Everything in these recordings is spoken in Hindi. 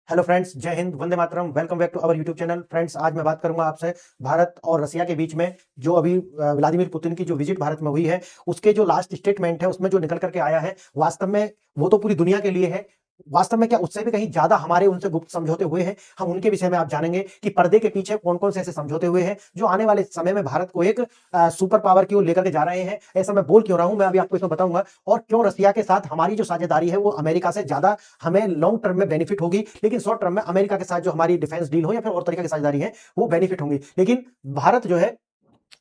हेलो फ्रेंड्स, जय हिंद, वंदे मातरम। Welcome back to our YouTube channel. Friends, आज मैं बात करूंगा आपसे भारत और रसिया के बीच में जो अभी व्लादिमीर पुतिन की जो विजिट भारत में हुई है, उसके जो लास्ट स्टेटमेंट है उसमें जो निकल करके आया है, वास्तव में वो तो पूरी दुनिया के लिए है। वास्तव में क्या उससे भी कहीं ज्यादा हमारे उनसे गुप्त समझौते हुए हैं। हम उनके विषय में आप जानेंगे कि पर्दे के पीछे कौन कौन से ऐसे समझौते हुए हैं जो आने वाले समय में भारत को एक सुपर पावर की ओर लेकर के जा रहे हैं। ऐसा मैं बोल क्यों रहा हूं, मैं अभी आपको इसमें बताऊंगा। और क्यों रसिया के साथ हमारी जो साझेदारी है वो अमेरिका से ज्यादा हमें लॉन्ग टर्म में बेनिफिट होगी, लेकिन शॉर्ट टर्म में अमेरिका के साथ जो हमारी डिफेंस डील हो या फिर और तरीके की साझेदारी है वो बेनिफिट होंगी। लेकिन भारत जो है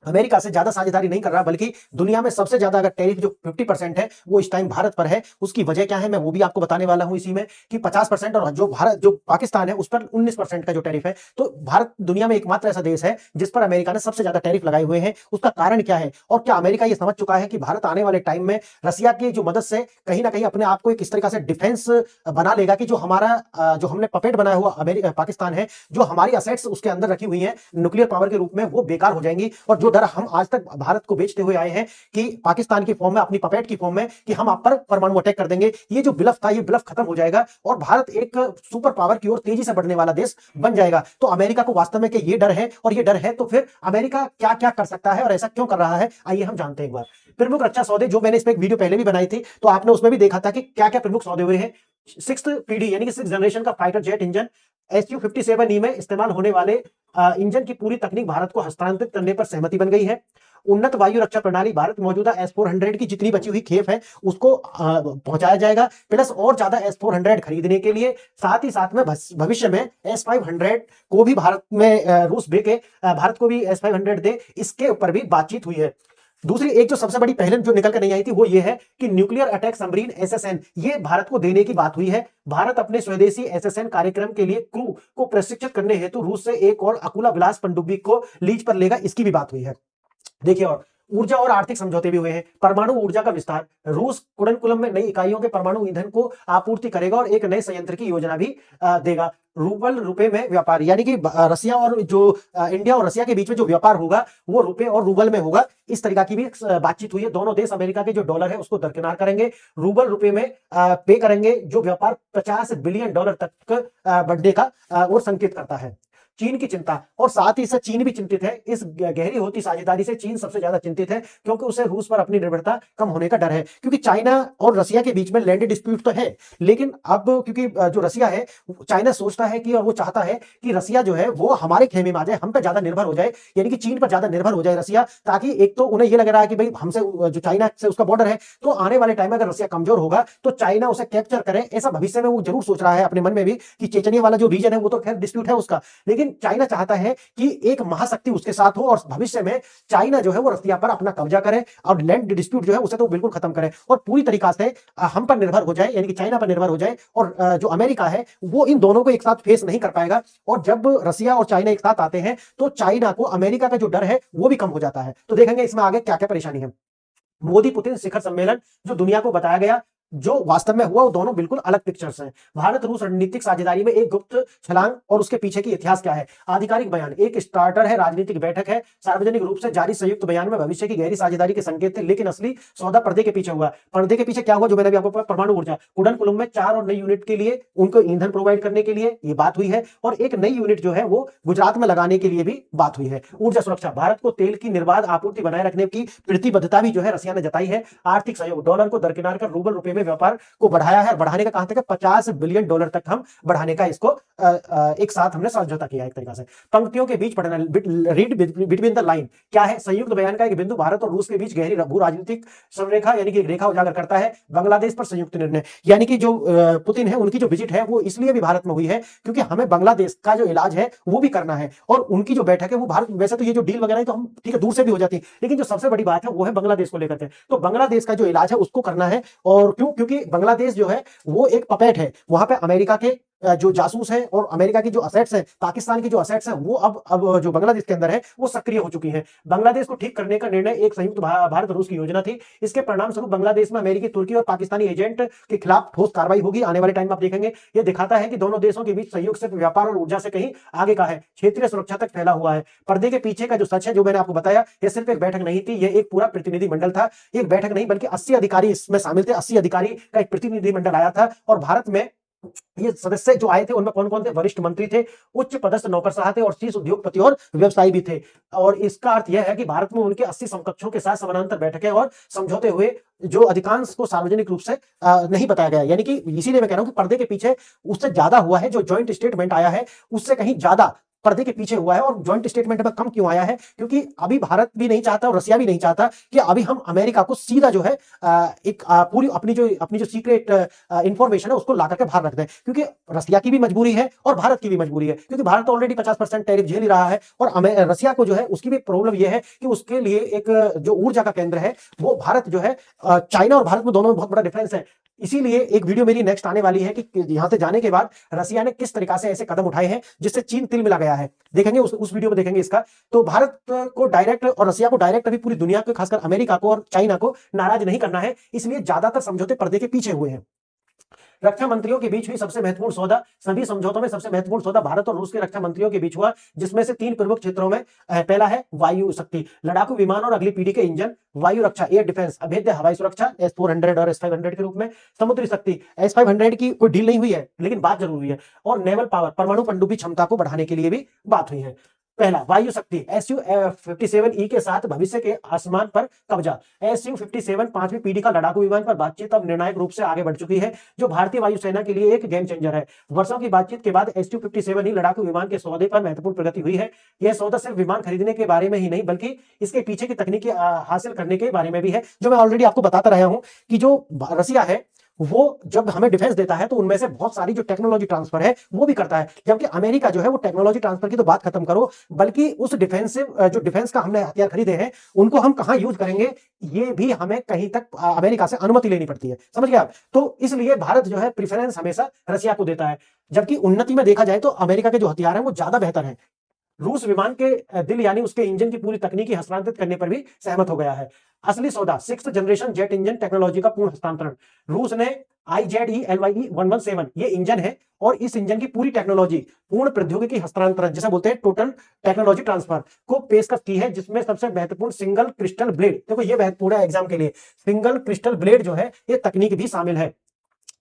अमेरिका से ज्यादा साझेदारी नहीं कर रहा, बल्कि दुनिया में सबसे ज्यादा अगर टैरिफ जो 50% है वो इस टाइम भारत पर है। उसकी वजह क्या है मैं वो भी आपको बताने वाला हूं इसी में, कि 50% और जो पाकिस्तान है उस पर 19% का जो टैरिफ है। तो भारत दुनिया में एकमात्र ऐसा देश है जिस पर अमेरिका ने सबसे ज्यादा टैरिफ लगाए हुए हैं। उसका कारण क्या है और क्या अमेरिका ये समझ चुका है कि भारत आने वाले टाइम में रसिया की जो मदद से कहीं ना कहीं अपने आप को एक इस तरीका से डिफेंस बना लेगा कि जो हमारा जो हमने पपेट बनाया हुआ अमेरिका पाकिस्तान है, जो हमारी असेट्स उसके अंदर रखी हुई है न्यूक्लियर पावर के रूप में, वो बेकार हो जाएंगी। और जो डर हम आज तक भारत को बेचते हुए आए हैं कि पाकिस्तान की फॉर्म में, अपनी पपेट की फॉर्म में, कि हम आप पर परमाणु अटैक कर देंगे, ये जो ब्लफ था ये ब्लफ खत्म हो जाएगा और भारत एक सुपर पावर की ओर तेजी से बढ़ने वाला देश बन जाएगा। तो अमेरिका को वास्तव में कि ये डर है, और ये डर है तो फिर अमेरिका क्या क्या कर सकता है और ऐसा क्यों कर रहा है, आइए हम जानते हैं एक बार। प्रमुख रक्षा सौदे, जो मैंने इस पर एक वीडियो पहले भी बनाई थी तो आपने उसमें भी देखा था कि क्या क्या प्रमुख सौदे हुए हैं। 6th पीढ़ी यानी कि 6th जनरेशन का फाइटर जेट इंजन SU-57E में इस्तेमाल होने वाले इंजन की पूरी तकनीक भारत को हस्तांतरित करने पर सहमति बन गई है। उन्नत वायु रक्षा प्रणाली, भारत मौजूदा S-400 की जितनी बची हुई खेप है उसको पहुंचाया जाएगा, प्लस और ज्यादा S-400 खरीदने के लिए। साथ ही साथ में भविष्य में S-500 को भी भारत में रूस दे के भारत को भी S-500 दे, इसके ऊपर भी बातचीत हुई है। दूसरी एक जो सबसे बड़ी पहल जो निकल कर नहीं आई थी वो ये है कि न्यूक्लियर अटैक सबमरीन SSN ये भारत को देने की बात हुई है। भारत अपने स्वदेशी SSN कार्यक्रम के लिए क्रू को प्रशिक्षित करने हेतु रूस से एक और अकुला विलास पनडुब्बी को लीज पर लेगा, इसकी भी बात हुई है। देखिए, और ऊर्जा और आर्थिक समझौते भी हुए हैं। परमाणु ऊर्जा का विस्तार, रूस कुडनकुलम में नई इकाइयों के परमाणु ईंधन को आपूर्ति करेगा और एक नए संयंत्र की योजना भी देगा। रूबल रुपए में व्यापार, यानी कि रसिया और जो इंडिया और रसिया के बीच में जो व्यापार होगा वो रुपए और रूबल में होगा, इस तरीका की भी बातचीत हुई है। दोनों देश अमेरिका के जो डॉलर है उसको दरकिनार करेंगे, रूबल रुपए में पे करेंगे, जो व्यापार $50 बिलियन तक बढ़ने का और संकेत करता है। चीन की चिंता, और साथ ही साथ चीन भी चिंतित है। इस गहरी होती साझेदारी से चीन सबसे ज्यादा चिंतित है, क्योंकि उसे रूस पर अपनी निर्भरता कम होने का डर है। क्योंकि चाइना और रसिया के बीच में लैंड डिस्प्यूट तो है, लेकिन अब क्योंकि जो रसिया है, चाइना सोचता है कि, और वो चाहता है कि रसिया जो है वो हमारे खेमे में आ जाए, हम पे ज्यादा निर्भर हो जाए, यानी कि चीन पर ज्यादा निर्भर हो जाए रसिया। ताकि एक तो उन्हें ये लग रहा है कि भाई हमसे जो चाइना से उसका बॉर्डर है, तो आने वाले टाइम में अगर रसिया कमजोर होगा तो चाइना उसे कैप्चर करे, ऐसा भविष्य में वो जरूर सोच रहा है अपने मन में भी। कि चेचनिया वाला जो रीजन है वो तो खैर डिस्प्यूट है उसका, लेकिन चाइना चाहता है कि एक महाशक्ति उसके साथ हो और भविष्य में चाइना जो है वो रसिया पर अपना कब्जा करे और लैंड डिस्प्यूट जो है उसे तो बिल्कुल खत्म करे और पूरी तरीका से हम पर निर्भर हो जाए, यानी कि चाइना पर निर्भर हो जाए। और जो अमेरिका है वो इन दोनों को एक साथ फेस नहीं कर पाएगा। और जब रसिया और चाइना एक साथ आते हैं तो चाइना को अमेरिका का जो डर है वो भी कम हो जाता है। तो देखेंगे इसमें आगे क्या क्या परेशानी है। मोदी पुतिन शिखर सम्मेलन, जो दुनिया को बताया गया, जो वास्तव में हुआ, वो दोनों बिल्कुल अलग पिक्चर्स हैं। भारत रूस रणनीतिक साझेदारी में एक गुप्त छलांग और उसके पीछे की इतिहास क्या है। आधिकारिक बयान, एक स्टार्टर है, राजनीतिक बैठक है। सार्वजनिक रूप से जारी संयुक्त बयान में भविष्य की गहरी साझेदारी के संकेत थे, लेकिन असली सौदा पर्दे के पीछे हुआ। पर्दे के पीछे क्या हुआ, जो मैंने भी आपको परमाणु ऊर्जा, कुडनकुलम में 4 और नई यूनिट के लिए उनको ईंधन प्रोवाइड करने के लिए ये बात हुई है, और एक नई यूनिट जो है वो गुजरात में लगाने के लिए भी बात हुई है। ऊर्जा सुरक्षा, भारत को तेल की निर्बाध आपूर्ति बनाए रखने की प्रतिबद्धता भी जो है रसिया ने जताई है। आर्थिक सहयोग, डॉलर को दरकिनार कर रूबल रुपए में व्यापार को बढ़ाया है, और बढ़ाने का कहां तक है, $50 बिलियन तक हम बढ़ाने का इसको एक साथ हमने समझौता किया एक तरीका से। पंक्तियों के बीच पढ़ना, रीड बिटवीन द लाइन, क्या है संयुक्त बयान का एक बिंदु, भारत और रूस के बीच गहरी भू राजनीतिक संरेखा, यानी कि एक रेखा उजागर करता है। बांग्लादेश पर संयुक्त निर्णय, यानी कि जो पुतिन है उनकी जो विजिट है वो इसलिए भी भारत में हुई है क्योंकि हमें बांग्लादेश का जो इलाज है वो भी करना है। और उनकी जो बैठक है वो भारत, वैसे तो ये जो डील वगैरह है तो हम ठीक है दूर से भी हो जाती है, लेकिन जो सबसे बड़ी बात है वो है बांग्लादेश को लेकर के। तो बांग्लादेश का जो इलाज है उसको करना है। और क्यों, क्योंकि बांग्लादेश जो है वो एक पपेट है, वहां पे अमेरिका के जो जासूस हैं और अमेरिका की जो असेट्स हैं, पाकिस्तान की जो असेट्स हैं, वो अब जो बांग्लादेश के अंदर है वो सक्रिय हो चुकी हैं। बांग्लादेश को ठीक करने का निर्णय एक संयुक्त भारत रूस की योजना थी। इसके परिणाम स्वरूप बांग्लादेश में अमेरिकी, तुर्की और पाकिस्तानी एजेंट के खिलाफ ठोस कार्रवाई होगी। आने वाले टाइम में आप देखेंगे ये दिखाता है कि दोनों देशों के बीच सहयोग सिर्फ व्यापार और ऊर्जा से कहीं आगे का है, क्षेत्रीय सुरक्षा तक फैला हुआ है। पर्दे के पीछे का जो सच है, जो मैंने आपको बताया, यह सिर्फ एक बैठक नहीं थी, यह एक पूरा प्रतिनिधि मंडल था। एक बैठक नहीं बल्कि 80 अधिकारी इसमें शामिल थे। 80 अधिकारी का एक प्रतिनिधि मंडल आया था और भारत में ये सदस्य जो आए थे उनमें कौन कौन थे? वरिष्ठ मंत्री थे, उच्च पदस्थ नौकरशाह थे और शीर्ष उद्योगपति और व्यवसायी भी थे। और इसका अर्थ यह है कि भारत में उनके 80 समकक्षों के साथ समानांतर बैठकें और समझौते हुए, जो अधिकांश को सार्वजनिक रूप से नहीं बताया गया। यानी कि इसीलिए मैं कह रहा हूं कि पर्दे के पीछे उससे ज्यादा हुआ है, जो ज्वाइंट स्टेटमेंट आया है उससे कहीं ज्यादा पर्दे के पीछे हुआ है। और ज्वाइंट स्टेटमेंट में कम क्यों आया है? क्योंकि अभी भारत भी नहीं चाहता और रसिया भी नहीं चाहता कि अभी हम अमेरिका को सीधा जो है एक पूरी अपनी जो सीक्रेट इंफॉर्मेशन है उसको ला करके बाहर रख दें। क्योंकि रसिया की भी मजबूरी है और भारत की भी मजबूरी है, क्योंकि भारत तो ऑलरेडी 50% टैरिफ झेल ही रहा है। और रसिया को जो है उसकी भी प्रॉब्लम यह है कि उसके लिए एक जो ऊर्जा का केंद्र है वो भारत जो है, चाइना और भारत में दोनों में बहुत बड़ा डिफरेंस है। इसीलिए एक वीडियो मेरी नेक्स्ट आने वाली है कि यहां से जाने के बाद रसिया ने किस तरीका से ऐसे कदम उठाए हैं जिससे चीन तिल मिला गया है। देखेंगे उस वीडियो में देखेंगे इसका। तो भारत को डायरेक्ट और रसिया को डायरेक्ट अभी पूरी दुनिया को, खासकर अमेरिका को और चाइना को नाराज नहीं करना है, इसलिए ज्यादातर समझौते पर्दे के पीछे हुए हैं। रक्षा मंत्रियों के बीच हुई सबसे महत्वपूर्ण सौदा, सभी समझौतों में सबसे महत्वपूर्ण सौदा भारत और रूस के रक्षा मंत्रियों के बीच हुआ, जिसमें से 3 प्रमुख क्षेत्रों में पहला है वायु शक्ति, लड़ाकू विमान और अगली पीढ़ी के इंजन, वायु रक्षा एयर डिफेंस, अभेद्य हवाई सुरक्षा S-400 और S-500 के रूप में, समुद्री शक्ति S-500 की कोई डील नहीं हुई है लेकिन बात जरूर हुई है, और नेवल पावर परमाणु पनडुब्बी क्षमता को बढ़ाने के लिए भी बात हुई है। पहला वायु शक्ति, Su-57E के साथ भविष्य के आसमान पर कब्जा। Su-57 5वीं पीढ़ी का लड़ाकू विमान पर बातचीत अब निर्णायक रूप से आगे बढ़ चुकी है, जो भारतीय वायुसेना के लिए एक गेम चेंजर है। वर्षों की बातचीत के बाद Su-57E लड़ाकू विमान के सौदे पर महत्वपूर्ण प्रगति हुई है। यह सौदा सिर्फ विमान खरीदने के बारे में ही नहीं बल्कि इसके पीछे की तकनीकी हासिल करने के बारे में भी है, जो मैं ऑलरेडी आपको बताता रहा हूं कि जो रसिया है वो जब हमें डिफेंस देता है तो उनमें से बहुत सारी जो टेक्नोलॉजी ट्रांसफर है वो भी करता है, जबकि अमेरिका जो है वो टेक्नोलॉजी ट्रांसफर की तो बात खत्म करो, बल्कि उस जो डिफेंस का हमने हथियार खरीदे हैं उनको हम कहां यूज करेंगे ये भी हमें कहीं तक अमेरिका से अनुमति लेनी पड़ती है। समझ गए आप? तो इसलिए भारत जो है प्रेफरेंस हमेशा रसिया को देता है, जबकि उन्नति में देखा जाए तो अमेरिका के जो हथियार है वो ज्यादा बेहतर है। रूस विमान के दिल यानी उसके इंजन की पूरी तकनीकी हस्तांतरित करने पर भी सहमत हो गया है। असली सौदा 6th generation jet engine technology का पूर्ण हस्तांतरण। रूस ने IZE-LYE-117 ये इंजन है और इस इंजन की पूरी टेक्नोलॉजी, पूर्ण प्रौद्योगिकी हस्तांतरण जिसे बोलते हैं टोटल टेक्नोलॉजी ट्रांसफर को पेशकश की है, जिसमें सबसे महत्वपूर्ण सिंगल क्रिस्टल ब्लेड, देखो ये महत्वपूर्ण है एग्जाम के लिए, सिंगल क्रिस्टल ब्लेड जो है ये तकनीक भी शामिल है।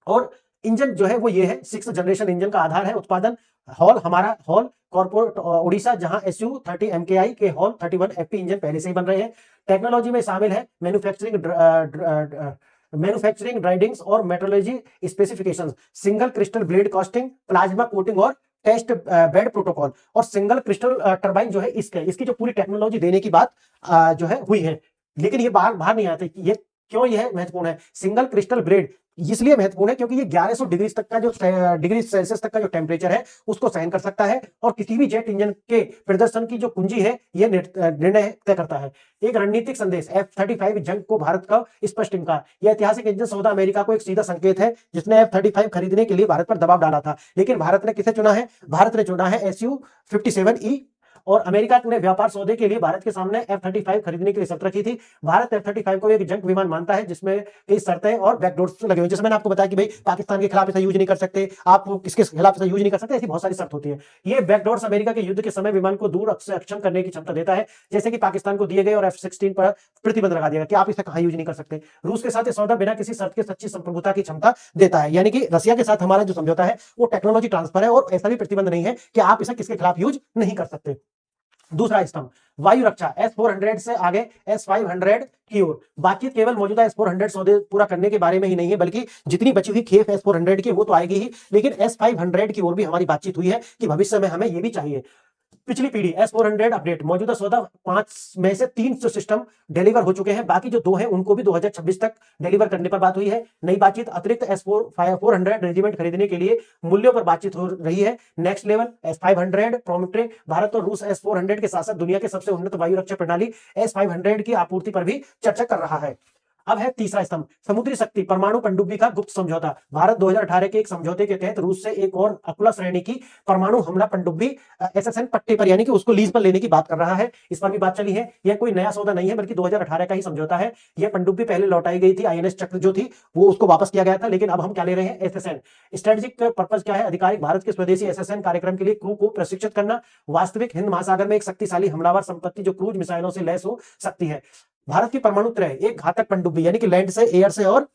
और इंजन जो है वो ये है 6th जनरेशन इंजन का आधार है। उत्पादन हॉल हमारा हॉल कॉर्पोरेट उड़ीसा, जहां Su-30 MKI के हॉल 31 FP इंजन पहले से ही बन रहे हैं। टेक्नोलॉजी में शामिल है मैन्युफैक्चरिंग ड्राइडिंग्स और metrology specifications, single crystal blade casting, plasma coating और टेस्ट बेड प्रोटोकॉल, और सिंगल क्रिस्टल टरबाइन जो है इसकी जो पूरी टेक्नोलॉजी देने की बात जो है हुई है। लेकिन ये बाहर नहीं आते। ये क्यों यह महत्वपूर्ण है? सिंगल क्रिस्टल ब्लेड इसलिए महत्वपूर्ण है क्योंकि ये 1100 डिग्री तक का जो डिग्री सेल्सियस तक का जो टेम्परेचर है उसको सहन कर सकता है, और किसी भी जेट इंजन के प्रदर्शन की जो कुंजी है ये निर्णय तय करता है। एक रणनीतिक संदेश, F-35 जंग को भारत का स्पष्ट इनकार। यह ऐतिहासिक इंजन सौदा अमेरिका को एक सीधा संकेत है, जिसने F-35 खरीदने के लिए भारत पर दबाव डाला था। लेकिन भारत ने किसे चुना है? भारत ने चुना है Su-57E, और अमेरिका ने व्यापार सौदे के लिए भारत के सामने F-35 खरीदने के लिए शर्त रखी थी। भारत F-35 को एक जंग विमान मानता है जिसमें कई शर्तें और बैकडोर्स लगे हुए, जैसे मैंने आपको बताया कि भाई पाकिस्तान के खिलाफ इसे यूज नहीं कर सकते, आप किसके खिलाफ इसे यूज नहीं कर सकते, ऐसी बहुत सारी शर्त होती है। ये बैकडोर्स अमेरिका के युद्ध के समय विमान को दूर से अक्षम करने की क्षमता देता है, जैसे कि पाकिस्तान को दिए गए, और F-16 पर प्रतिबंध लगा दिया कि आप इसे कहां यूज नहीं कर सकते। रूस के साथ सौदा बिना किसी शर्त के सच्ची संप्रभुता की क्षमता देता है, यानी कि रसिया के साथ हमारा जो समझौता है वो टेक्नोलॉजी ट्रांसफर है, और ऐसा भी प्रतिबंध नहीं है कि आप इसे किसके खिलाफ यूज नहीं कर सकते। दूसरा स्तंभ, वायु रक्षा, S-400 से आगे S-500 की ओर। बातचीत केवल मौजूदा S-400 सौदे पूरा करने के बारे में ही नहीं है, बल्कि जितनी बची हुई खेप S-400 की वो तो आएगी ही, लेकिन S-500 की ओर भी हमारी बातचीत हुई है कि भविष्य में हमें ये भी चाहिए। पिछली पीढ़ी S-400 अपडेट, मौजूदा सौदा 5 में से 3 सिस्टम डिलीवर हो चुके हैं, बाकी जो 2 हैं उनको भी 2026 तक डिलीवर करने पर बात हुई है। नई बातचीत, अतिरिक्त S-400 रेजिमेंट खरीदने के लिए मूल्यों पर बातचीत हो रही है। नेक्स्ट लेवल S-500 प्रोमेट्रे, भारत और रूस S-400 के साथ साथ दुनिया के सबसे उन्नत वायु रक्षा प्रणाली S-500 की आपूर्ति पर भी चर्चा कर रहा है। अब है तीसरा स्तंभ, समुद्री शक्ति, परमाणु पनडुब्बी का गुप्त समझौता। भारत 2018 के एक समझौते के तहत रूस से एक और अकुला श्रेणी की परमाणु हमला पनडुब्बी SSN पट्टे पर, यानी कि उसको लीज पर लेने की बात कर रहा है। इस पर भी बात चली है। यह कोई नया सौदा नहीं है, बल्कि 2018 का ही समझौता है। यह पनडुब्बी पहले लौटाई गई थी, INS चक्र जो थी वो उसको वापस किया गया था, लेकिन अब हम क्या ले रहे हैं? SSN। स्ट्रेटेजिक पर्पस क्या है? आधिकारिक भारत के स्वदेशी SSN कार्यक्रम के लिए क्रू को प्रशिक्षित करना। वास्तविक हिंद महासागर में एक शक्तिशाली हमलावर संपत्ति जो क्रूज मिसाइलों से लैस हो सकती है। भारत की परमाणु त्रय, एक घातक पनडुब्बी, यानी कि लैंड से, एयर से और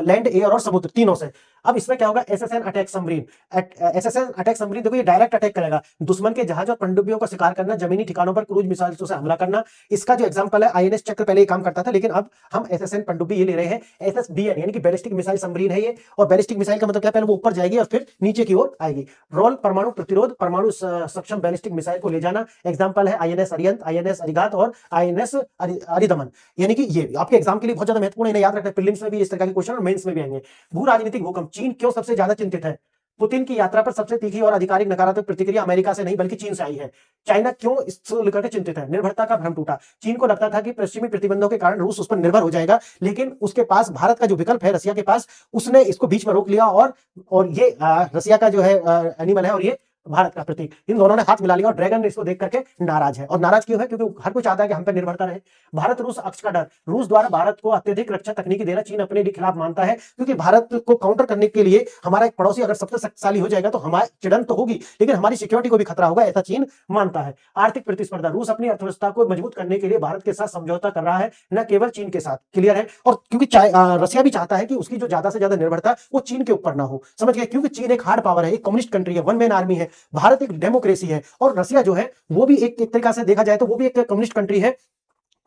लैंड, एयर और समुद्र तीनों से। अब इसमें क्या होगा, SSN attack submarine. SSN attack submarine देखो ये डायरेक्ट अटैक करेगा, दुश्मन के जहाज और पनडुब्बियों का शिकार करना, जमीनी ठिकानों पर क्रूज मिसाइलों से हमला करना। इसका जो एग्जांपल है आईएनएस चक्र पहले ये काम करता था, लेकिन अब हम एसएसएन पनडुब्बी ये ले रहे हैं। एसएसबीएन यानी कि बैलिस्टिक मिसाइल सबमरीन है ये, और बैलिस्टिक मिसाइल का मतलब क्या, पहले वो ऊपर जाएगी और फिर नीचे की ओर आएगी। रोल परमाणु प्रतिरोध, परमाणु सक्षम बैलिस्टिक मिसाइल को ले जाना। एग्जांपल है आईएनएस अरिहंत, आईएनएस अरिघात और आईएनएस अरिदमन। यानी कि ये आपके एग्जाम के लिए बहुत ज्यादा महत्वपूर्ण है, इन्हें याद रखना। प्रीलिम्स में भी इस तरह के क्वेश्चन और मेंस में भी आएंगे। भू राजनीतिक भूकंप, चीन क्यों सबसे ज्यादा चिंतित है? पुतिन की यात्रा पर सबसे तीखी और आधिकारिक नकारात्मक प्रतिक्रिया अमेरिका से नहीं बल्कि चीन से आई है। चाइना क्यों इसको लेकर के चिंतित है? निर्भरता का भ्रम टूटा। चीन को लगता था कि पश्चिमी प्रतिबंधों के कारण रूस उस पर निर्भर हो जाएगा, लेकिन उसके पास भारत का जो विकल्प है रसिया के पास, उसने इसको बीच में रोक लिया और ये रसिया का जो है एनिमल है और ये भारत का प्रतीक, इन दोनों ने हाथ मिला लिया और ड्रैगन इसको देख करके नाराज है। और नाराज क्यों है? क्योंकि हर कोई चाहता है कि हम पर निर्भरता रहे। भारत रूस अक्ष का डर, रूस द्वारा भारत को अत्यधिक रक्षा तकनीकी देना चीन अपने खिलाफ मानता है, क्योंकि भारत को काउंटर करने के लिए हमारा एक पड़ोसी अगर सबसे शक्तिशाली हो जाएगा तो हमारी चिड़न तो होगी, लेकिन हमारी सिक्योरिटी को भी खतरा होगा, ऐसा चीन मानता है। आर्थिक प्रतिस्पर्धा, रूस अपनी अर्थव्यवस्था को मजबूत करने के लिए भारत के साथ समझौता कर रहा है, न केवल चीन के साथ। क्लियर है? और क्योंकि रसिया भी चाहता है कि उसकी जो ज्यादा से ज्यादा निर्भरता वो चीन के ऊपर ना हो, समझ गए? क्योंकि चीन एक हार्ड पावर है, एक कम्युनिस्ट कंट्री है, वन मैन आर्मी है, भारत एक डेमोक्रेसी है, और रसिया जो है वो भी एक तरीका से देखा जाए तो वो भी एक कम्युनिस्ट कंट्री है,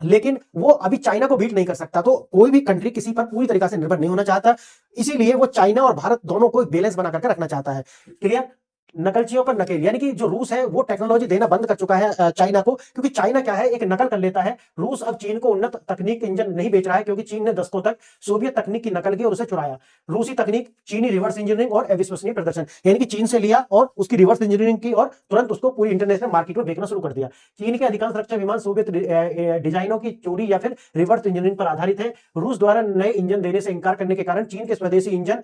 लेकिन वो अभी चाइना को बीट नहीं कर सकता। तो कोई भी कंट्री किसी पर पूरी तरीके से निर्भर नहीं होना चाहता, इसीलिए वो चाइना और भारत दोनों को एक बैलेंस बना करके रखना चाहता है। क्लियर? नकलचियों पर नकेल, यानी कि जो रूस है वो टेक्नोलॉजी देना बंद कर चुका है चाइना को, क्योंकि चाइना क्या है, एक नकल कर लेता है। रूस अब चीन को उन्नत तकनीक इंजन नहीं बेच रहा है, क्योंकि चीन ने दशकों तक सोवियत तकनीक की नकल की और उसे चुराया। रूसी तकनीक, चीनी रिवर्स इंजीनियरिंग और अविश्वसनीय प्रदर्शन, यानी कि चीन से लिया और उसकी रिवर्स इंजीनियरिंग की और तुरंत उसको पूरी इंटरनेशनल मार्केट में बेचना शुरू कर दिया। चीन के अधिकांश रक्षा विमान सोवियत डिजाइनों की चोरी या फिर रिवर्स इंजीनियरिंग पर आधारित है। रूस द्वारा नए इंजन देने से इंकार करने के कारण चीन के स्वदेशी इंजन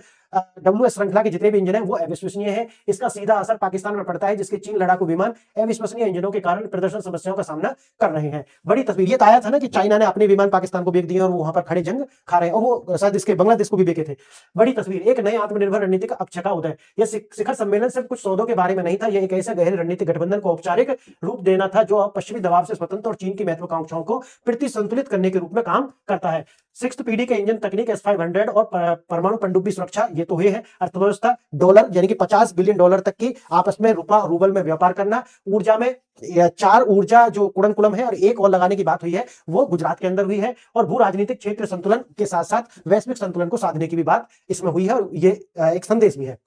WS श्रृंखला के जितने भी इंजन है वो अविश्वसनीय है। इसका सीधा असर पाकिस्तान में पड़ता है, जिसके चीन लड़ाकू विमान अविश्वसनीय इंजनों के कारण प्रदर्शन समस्याओं का सामना कर रहे हैं। बड़ी तस्वीर ये तो आया था ना कि चाइना ने अपने विमान पाकिस्तान को बेच दिए और वो वहां पर खड़े जंग खा रहे हैं, और वो शायद इसके बांग्लादेश को भी बेचे थे। बड़ी तस्वीर, एक नए आत्मनिर्भर रणनीतिक अक्ष का उदय। यह शिखर सम्मेलन सिर्फ कुछ सौदों के बारे में नहीं था, यह एक ऐसे गहरे रणनीतिक गठबंधन को औपचारिक रूप देना था जो पश्चिमी दबाव से स्वतंत्र और चीन की महत्वाकांक्षाओं को प्रति संतुलित करने के रूप में काम करता है। 6th पीढ़ी के इंजन तकनीक S-500 और परमाणु पनडुब्बी सुरक्षा, ये तो है। अर्थव्यवस्था, डॉलर यानी कि $50 बिलियन तक की आपस में रूबल में व्यापार करना। ऊर्जा में 4 ऊर्जा जो कुड़नकुलम है और एक और लगाने की बात हुई है वो गुजरात के अंदर हुई है। और भू राजनीतिक क्षेत्र संतुलन के साथ साथ वैश्विक संतुलन को साधने की भी बात इसमें हुई है, और ये एक संदेश भी है।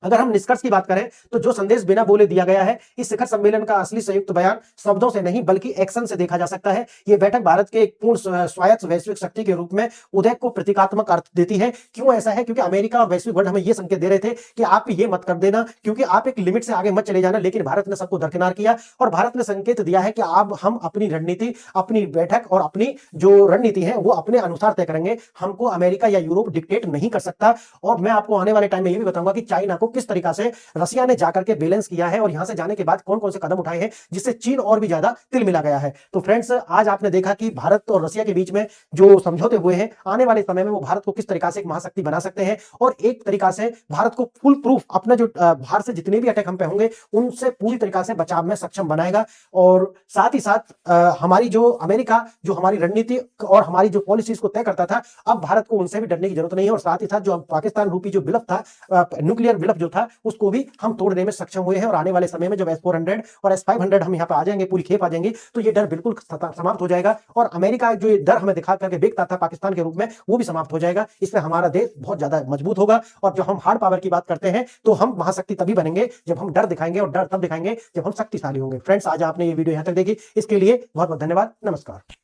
अगर हम निष्कर्ष की बात करें तो जो संदेश बिना बोले दिया गया है, इस शिखर सम्मेलन का असली संयुक्त बयान शब्दों से नहीं बल्कि एक्शन से देखा जा सकता है। यह बैठक भारत के एक पूर्ण स्वायत्त वैश्विक शक्ति के रूप में उदय को प्रतीकात्मक अर्थ देती है। क्यों ऐसा है? क्योंकि अमेरिका और वैश्विक वर्ल्ड हमें यह संकेत दे रहे थे कि आप ये मत कर देना, क्योंकि आप एक लिमिट से आगे मत चले जाना, लेकिन भारत ने सबको दरकिनार किया और भारत ने संकेत दिया है कि अब हम अपनी रणनीति, अपनी बैठक और अपनी जो रणनीति है वो अपने अनुसार तय करेंगे। हमको अमेरिका या यूरोप डिक्टेट नहीं कर सकता। और मैं आपको आने वाले टाइम में यह भी बताऊंगा कि चाइना को किस तरीका से रसिया ने जाकर के बैलेंस किया है और यहां से जाने के बाद कौन कौन से कदम उठाए हैं जिससे चीन और भी ज्यादा तिल मिला गया है। तो फ्रेंड्स, आज आपने देखा कि भारत और रसिया के बीच में जो समझौते हुए हैं, आने वाले समय में वो भारत को किस तरीका से एक महाशक्ति बना सकते हैं और एक तरीका से भारत को फुल प्रूफ अपना जो बाहर से जितने भी अटैक हम पे होंगे उनसे पूरी तरीका से बचाव में सक्षम बनाएगा। और साथ ही साथ हमारी जो अमेरिका जो हमारी रणनीति और हमारी जो पॉलिसीज को तय करता था, अब भारत को उनसे भी डरने की जरूरत नहीं है। और साथ ही साथ जो पाकिस्तान रूपी जो विलप था, न्यूक्लियर विलप जो था, उसको भी हम तोड़ने में सक्षम हुए हैं। और आने वाले समय में जब S-400 और S-500 हम यहाँ पे आ जाएंगे, पूरी खेप आ जाएंगी, तो ये डर बिल्कुल समाप्त हो जाएगा। और अमेरिका जो ये डर हमें दिखा करके बेचता था पाकिस्तान के रूप में, वो भी समाप्त हो जाएगा। इससे हमारा देश बहुत ज्यादा मजबूत होगा। और जब हम हार्ड पावर की बात करते हैं तो हम महाशक्ति तभी बनेंगे जब हम डर दिखाएंगे, और डर तब दिखाएंगे जब हम शक्तिशाली होंगे। फ्रेंड्स, आज आपने ये वीडियो यहाँ तक देखी, इसके लिए बहुत बहुत धन्यवाद। नमस्कार।